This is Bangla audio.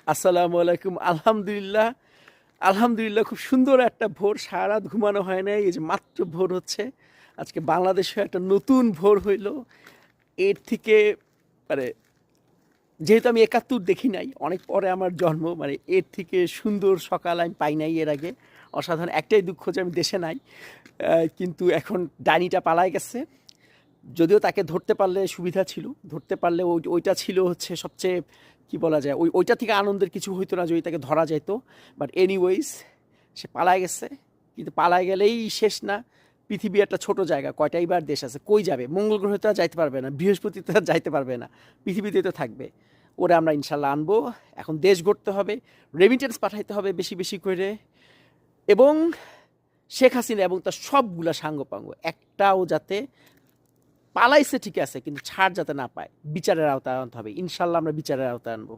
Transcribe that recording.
আসসালামু আলাইকুম। আলহামদুলিল্লাহ, আলহামদুলিল্লাহ খুব সুন্দর একটা ভোর। সারা রাত ঘুমানো হয় নাই। এই যে মাত্র ভোর হচ্ছে। আজকে বাংলাদেশে একটা নতুন ভোর হইল। এর থেকে মানে যেহেতু আমি ৭১ দেখি নাই, অনেক পরে আমার জন্ম, মানে এর থেকে সুন্দর সকাল আমি পাই নাই এর আগে। অসাধারণ। একটাই দুঃখ যে আমি দেশে নাই। কিন্তু এখন ডাইনিটা পালায় গেছে। যদিও তাকে ধরতে পারলে সুবিধা ছিল, ধরতে পারলে ওইটা ছিল হচ্ছে সবচেয়ে কি বলা যায়, ওইটা থেকে আনন্দের কিছু হইতো না যদি তাকে ধরা যেত। বাট এনিওয়েজ সে পালায় গেছে। কিন্তু পালায় গেলেই শেষ না। পৃথিবী একটা ছোট জায়গা, কয়টাই বার দেশ আছে, কই যাবে? মঙ্গল গ্রহে তো আর যাইতে পারবে না, বৃহস্পতিতে আর যাইতে পারবে না, পৃথিবীতে তো থাকবে। ওরা আমরা ইনশাল্লাহ আনবো। এখন দেশ গড়তে হবে, রেমিটেন্স পাঠাইতে হবে বেশি বেশি করে, এবং শেখ হাসিনা এবং তার সবগুলা সাঙ্গপাঙ্গ একটাও যাতে, পালাইছে ঠিক আছে কিন্তু ছাড় যাতে না পায়, বিচারের আওতায় আনতে হবে। ইনশাল্লাহ আমরা বিচারের আওতায় আনবো।